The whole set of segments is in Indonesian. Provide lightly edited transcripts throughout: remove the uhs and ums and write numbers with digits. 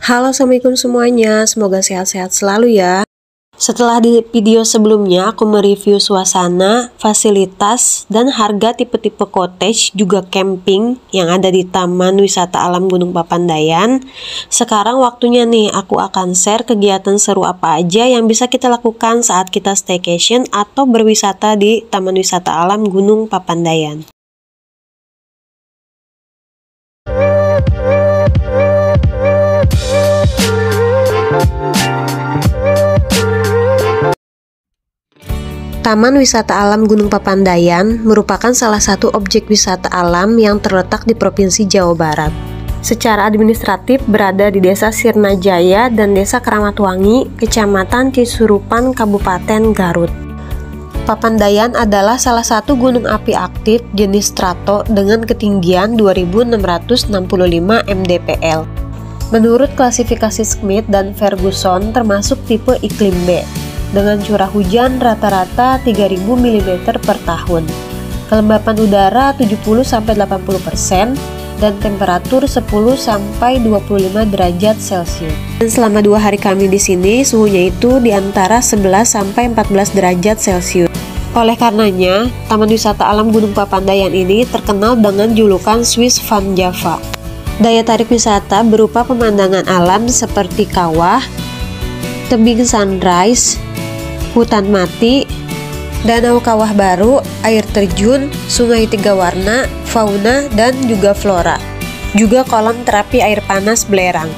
Halo, assalamualaikum semuanya. Semoga sehat-sehat selalu ya. Setelah di video sebelumnya aku mereview suasana, fasilitas, dan harga tipe-tipe cottage juga camping yang ada di Taman Wisata Alam Gunung Papandayan. Sekarang waktunya nih aku akan share kegiatan seru apa aja yang bisa kita lakukan saat kita staycation atau berwisata di Taman Wisata Alam Gunung Papandayan. Taman Wisata Alam Gunung Papandayan merupakan salah satu objek wisata alam yang terletak di Provinsi Jawa Barat. Secara administratif berada di Desa Sirnajaya dan Desa Keramatwangi, Kecamatan Cisurupan, Kabupaten Garut. Papandayan adalah salah satu gunung api aktif jenis strato dengan ketinggian 2665 mdpl. Menurut klasifikasi Schmidt dan Ferguson termasuk tipe iklim B, dengan curah hujan rata-rata 3000 mm per tahun, kelembapan udara 70-80%, dan temperatur 10-25 derajat Celcius. Dan selama 2 hari kami di sini, suhunya itu di antara 11-14 derajat Celcius. Oleh karenanya, Taman Wisata Alam Gunung Papandayan ini terkenal dengan julukan Swiss Van Java. Daya tarik wisata berupa pemandangan alam seperti kawah, tebing sunrise, hutan mati, danau kawah baru, air terjun, sungai 3 warna, fauna, dan juga flora. Juga kolam terapi air panas belerang.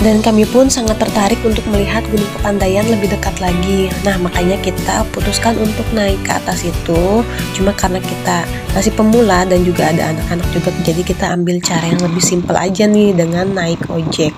Dan kami pun sangat tertarik untuk melihat Gunung Papandayan lebih dekat lagi. Nah, makanya kita putuskan untuk naik ke atas itu. Cuma karena kita masih pemula dan juga ada anak-anak juga, jadi kita ambil cara yang lebih simpel aja nih dengan naik ojek.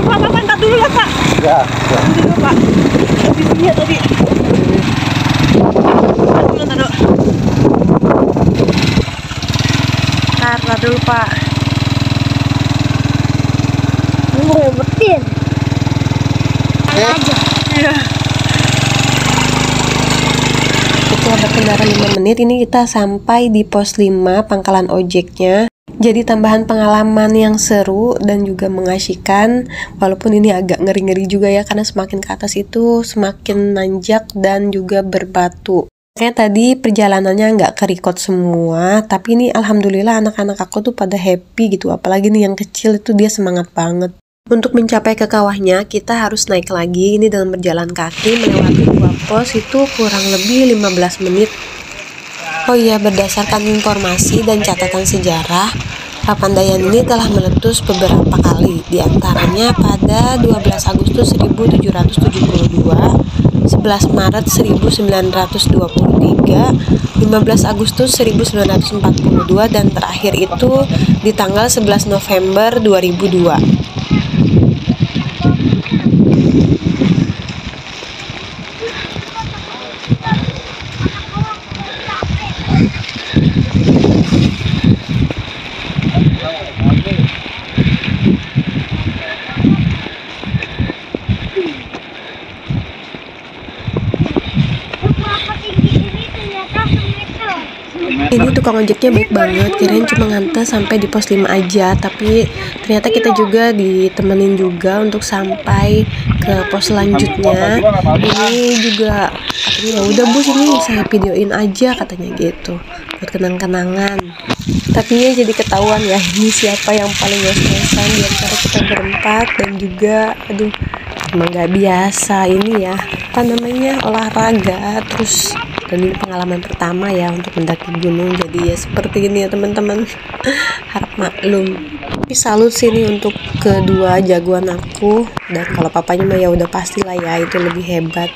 Pak, ntar dulu lah Pak. Ya. Dulu Pak. Di sini ya tadi. Ntar dulu Pak. Mau ngebetin. Aja. Iya. Setelah berkendara 5 menit, ini kita sampai di pos 5 pangkalan ojeknya. Jadi tambahan pengalaman yang seru dan juga mengasyikkan, walaupun ini agak ngeri-ngeri juga ya, karena semakin ke atas itu semakin nanjak dan juga berbatu. Kayak tadi perjalanannya nggak ke-record semua, tapi ini alhamdulillah anak-anak aku tuh pada happy gitu, apalagi nih yang kecil itu dia semangat banget. Untuk mencapai ke kawahnya, kita harus naik lagi ini dengan berjalan kaki melewati 2 pos itu kurang lebih 15 menit. Oh iya, berdasarkan informasi dan catatan sejarah, Papandayan ini telah meletus beberapa kali, diantaranya pada 12 Agustus 1772, 11 Maret 1923, 15 Agustus 1942, dan terakhir itu di tanggal 11 November 2002. Ini tukang ojeknya baik banget, kirain cuma nganter sampai di pos 5 aja, tapi ternyata kita juga ditemenin juga untuk sampai ke pos selanjutnya. Ini juga katanya, ya udah Bu, sini saya videoin aja katanya gitu. buat kenang-kenangan. Tapi ya jadi ketahuan ya ini siapa yang paling ngos-ngosan di antara kita berempat. Dan juga aduh, emang gak biasa ini ya, apa namanya, olahraga terus. Dan ini pengalaman pertama ya untuk mendaki gunung, jadi ya seperti ini ya teman-teman. Harap maklum. Tapi salut sini untuk kedua jagoan aku. Dan kalau papanya mah ya udah pastilah ya, itu lebih hebat.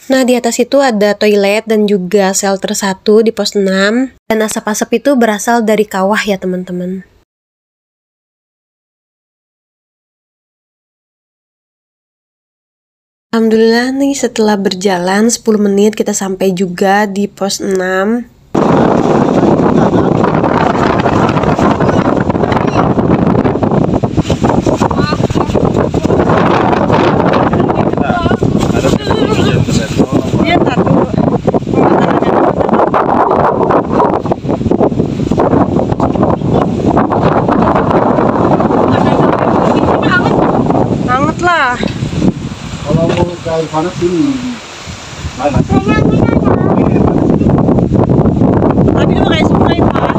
Nah, di atas itu ada toilet dan juga shelter 1 di pos 6. Dan asap-asap itu berasal dari kawah ya teman-teman. Alhamdulillah nih setelah berjalan 10 menit kita sampai juga di pos 6. Hangat lah. Kalau mau ke air panas ini. Mana? Tapi lu kayak sungai, Pak.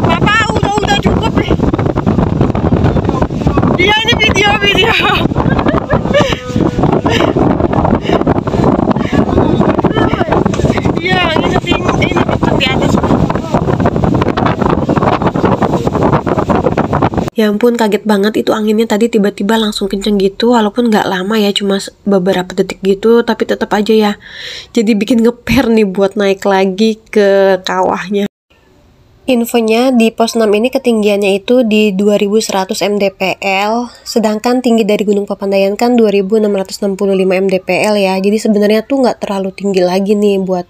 Papa, udah cukup nih. Dia ini video. Iya, ini di atas. Ya ampun, kaget banget itu anginnya tadi tiba-tiba langsung kenceng gitu, walaupun nggak lama ya, cuma beberapa detik gitu, tapi tetap aja ya. Jadi bikin ngeper nih buat naik lagi ke kawahnya. Infonya di pos 6 ini ketinggiannya itu di 2100 mdpl, sedangkan tinggi dari Gunung Papandayan kan 2665 mdpl ya. Jadi sebenarnya tuh nggak terlalu tinggi lagi nih buat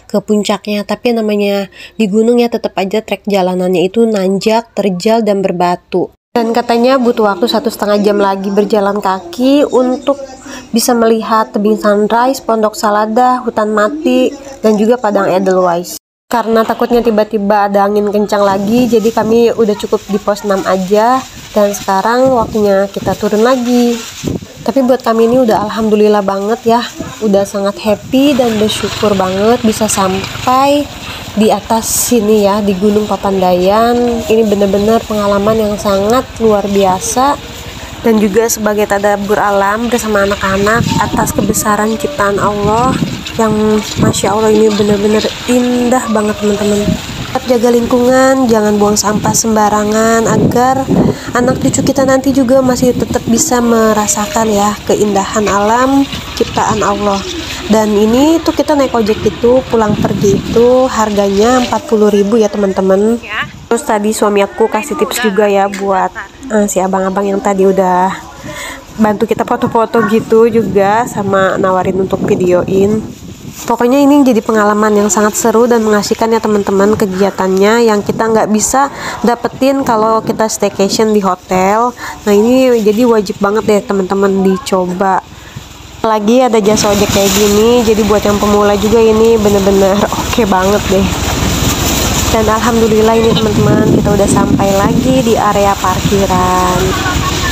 ke puncaknya, tapi namanya di gunung ya tetap aja trek jalanannya itu nanjak, terjal dan berbatu. Dan katanya butuh waktu 1,5 jam lagi berjalan kaki untuk bisa melihat tebing sunrise, Pondok Salada, Hutan Mati, dan juga Padang Edelweiss. Karena takutnya tiba-tiba ada angin kencang lagi, jadi kami udah cukup di pos 6 aja. Dan sekarang waktunya kita turun lagi. Tapi buat kami ini udah alhamdulillah banget ya, udah sangat happy dan bersyukur banget bisa sampai di atas sini ya, di Gunung Papandayan. Ini bener-bener pengalaman yang sangat luar biasa. Dan juga sebagai tadabbur alam bersama anak-anak atas kebesaran ciptaan Allah yang Masya Allah ini benar-benar indah banget teman-teman. Tetap jaga lingkungan, jangan buang sampah sembarangan agar anak cucu kita nanti juga masih tetap bisa merasakan ya keindahan alam ciptaan Allah. Dan ini tuh kita naik ojek itu pulang pergi itu harganya 40.000 ya teman-teman. Terus tadi suami aku kasih tips juga ya buat si abang-abang yang tadi udah bantu kita foto-foto gitu juga, sama nawarin untuk videoin. Pokoknya ini jadi pengalaman yang sangat seru dan mengasihkan ya teman-teman, kegiatannya yang kita nggak bisa dapetin kalau kita staycation di hotel. Nah ini jadi wajib banget deh teman-teman dicoba. Lagi ada jasa ojek kayak gini, jadi buat yang pemula juga ini bener-bener oke banget deh. Dan alhamdulillah ini teman-teman kita udah sampai lagi di area parkiran.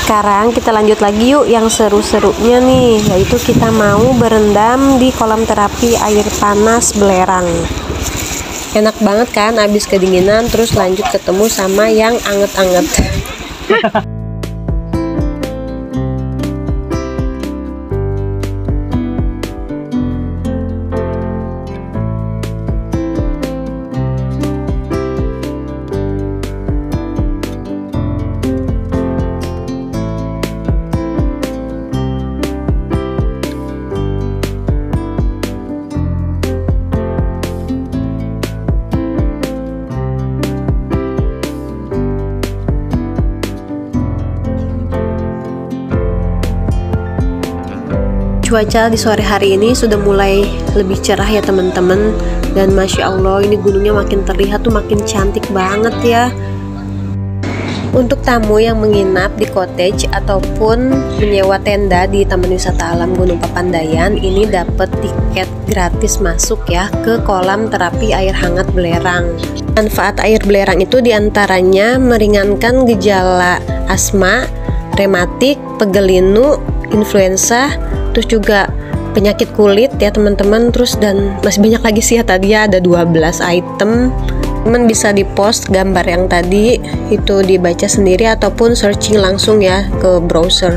Sekarang kita lanjut lagi yuk yang seru-serunya nih, yaitu kita mau berendam di kolam terapi air panas belerang. Enak banget kan, abis kedinginan terus lanjut ketemu sama yang anget-anget. Cuaca di sore hari ini sudah mulai lebih cerah ya teman-teman. Dan Masya Allah, ini gunungnya makin terlihat tuh makin cantik banget ya. Untuk tamu yang menginap di cottage ataupun menyewa tenda di Taman Wisata Alam Gunung Papandayan, ini dapat tiket gratis masuk ya ke kolam terapi air hangat belerang. Manfaat air belerang itu diantaranya meringankan gejala asma, rematik, pegel linu, influenza, terus juga penyakit kulit ya teman-teman. Terus dan masih banyak lagi sih ya, tadi ya ada 12 item. Teman bisa di post gambar yang tadi itu dibaca sendiri ataupun searching langsung ya ke browser.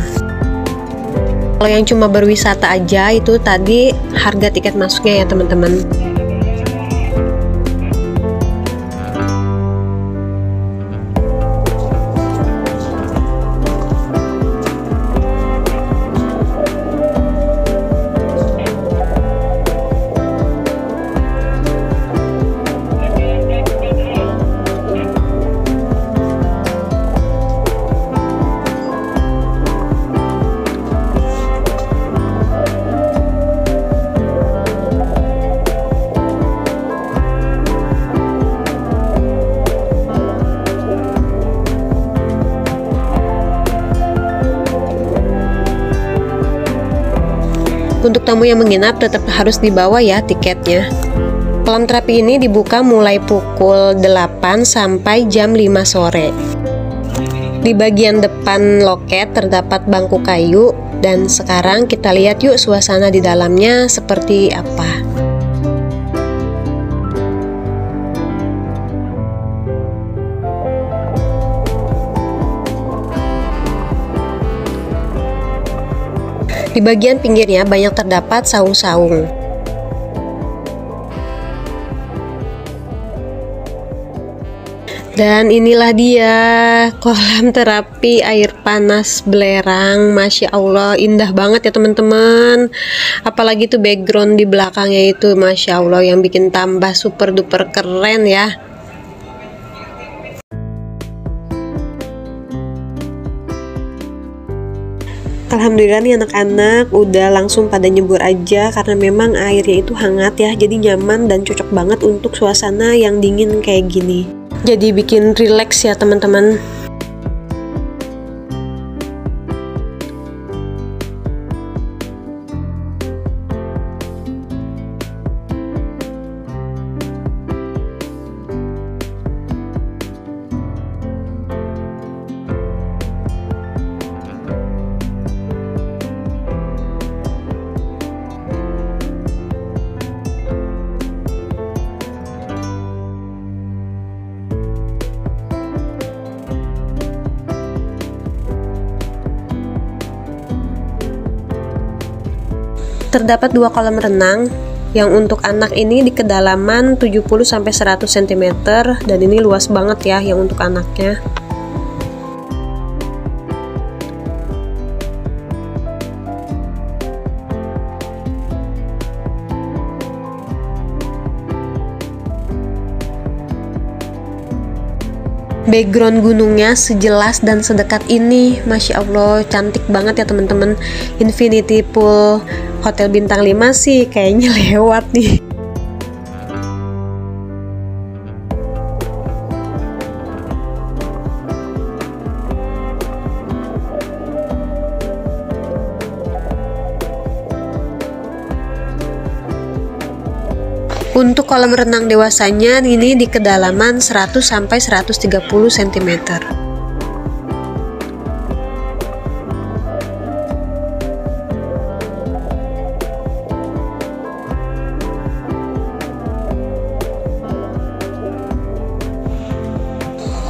Kalau yang cuma berwisata aja itu tadi harga tiket masuknya ya teman-teman. Untuk tamu yang menginap tetap harus dibawa ya tiketnya. Kolam terapi ini dibuka mulai pukul 8 sampai jam 5 sore. Di bagian depan loket terdapat bangku kayu, dan sekarang kita lihat yuk suasana di dalamnya seperti apa. Di bagian pinggirnya banyak terdapat saung-saung. Dan inilah dia kolam terapi air panas belerang. Masya Allah, indah banget ya teman-teman. Apalagi tuh background di belakangnya itu, Masya Allah, yang bikin tambah super duper keren ya. Alhamdulillah nih anak-anak udah langsung pada nyebur aja karena memang airnya itu hangat ya, jadi nyaman dan cocok banget untuk suasana yang dingin kayak gini. Jadi bikin relax ya teman-teman. Terdapat 2 kolam renang yang untuk anak ini di kedalaman 70-100 cm, dan ini luas banget ya yang untuk anaknya. Background gunungnya sejelas dan sedekat ini, Masya Allah, cantik banget ya teman-teman. Infinity Pool Hotel Bintang 5 sih kayaknya lewat nih. Untuk kolam renang dewasanya ini di kedalaman 100-130 cm.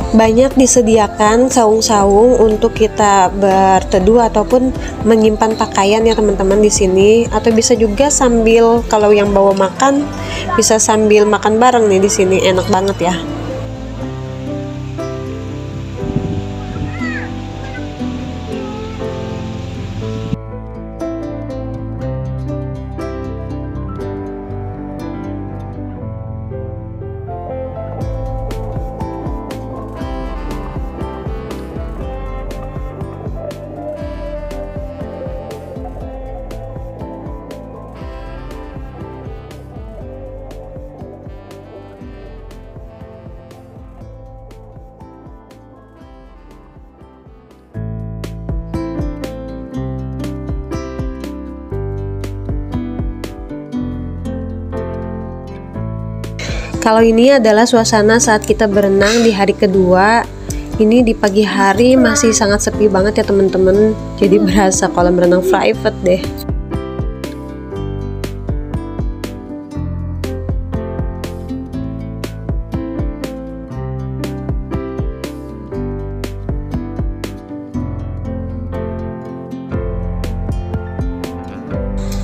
Banyak disediakan saung-saung untuk kita berteduh ataupun menyimpan pakaian ya teman-teman di sini, atau bisa juga sambil kalau yang bawa makan bisa sambil makan bareng nih di sini, enak banget ya. Kalau ini adalah suasana saat kita berenang di hari kedua. Ini di pagi hari masih sangat sepi banget ya teman-teman. Jadi berasa kolam renang private deh.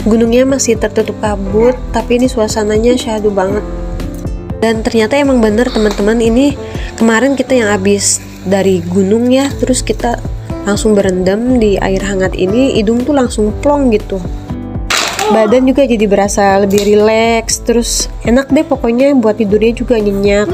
Gunungnya masih tertutup kabut, tapi ini suasananya syahdu banget. Dan ternyata emang bener teman-teman, ini kemarin kita yang habis dari gunung ya, terus kita langsung berendam di air hangat ini, hidung tuh langsung plong gitu. Badan juga jadi berasa lebih rileks, terus enak deh pokoknya, buat tidurnya juga nyenyak.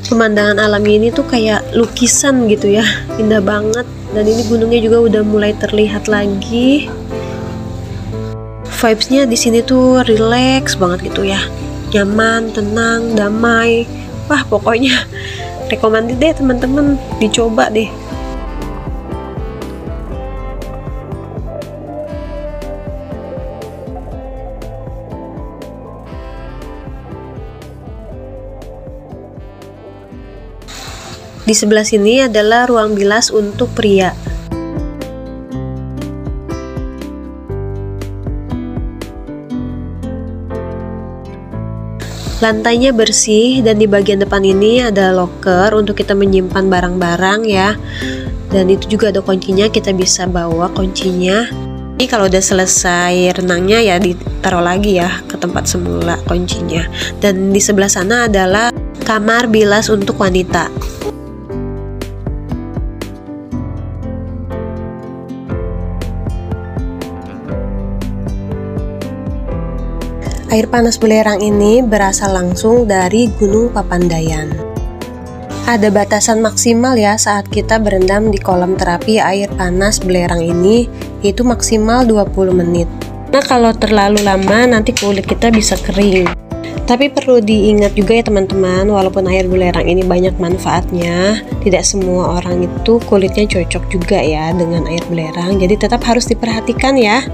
Pemandangan alam ini tuh kayak lukisan gitu ya, indah banget. Dan ini gunungnya juga udah mulai terlihat lagi. Vibesnya di sini tuh relax banget gitu ya, nyaman, tenang, damai. Wah pokoknya recommended deh teman-teman, dicoba deh. Di sebelah sini adalah ruang bilas untuk pria. Lantainya bersih dan di bagian depan ini ada locker untuk kita menyimpan barang-barang ya. Dan itu juga ada kuncinya, kita bisa bawa kuncinya. Ini kalau udah selesai renangnya ya ditaruh lagi ya ke tempat semula kuncinya. Dan di sebelah sana adalah kamar bilas untuk wanita. Air panas belerang ini berasal langsung dari Gunung Papandayan. Ada batasan maksimal ya saat kita berendam di kolam terapi air panas belerang ini, yaitu maksimal 20 menit. Nah kalau terlalu lama nanti kulit kita bisa kering. Tapi perlu diingat juga ya teman-teman, walaupun air belerang ini banyak manfaatnya, tidak semua orang itu kulitnya cocok juga ya dengan air belerang, jadi tetap harus diperhatikan ya.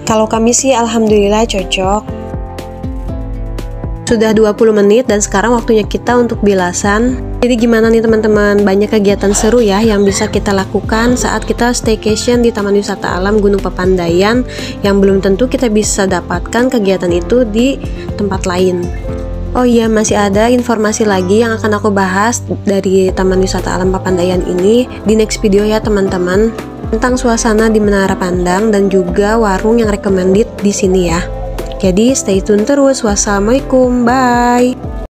Kalau kami sih alhamdulillah cocok. Sudah 20 menit dan sekarang waktunya kita untuk bilasan. Jadi gimana nih teman-teman, banyak kegiatan seru ya yang bisa kita lakukan saat kita staycation di Taman Wisata Alam Gunung Papandayan, yang belum tentu kita bisa dapatkan kegiatan itu di tempat lain. Oh iya, masih ada informasi lagi yang akan aku bahas dari Taman Wisata Alam Papandayan ini di next video ya teman-teman, tentang suasana di Menara Pandang dan juga warung yang recommended di sini ya. Jadi stay tune terus. Wassalamualaikum, bye.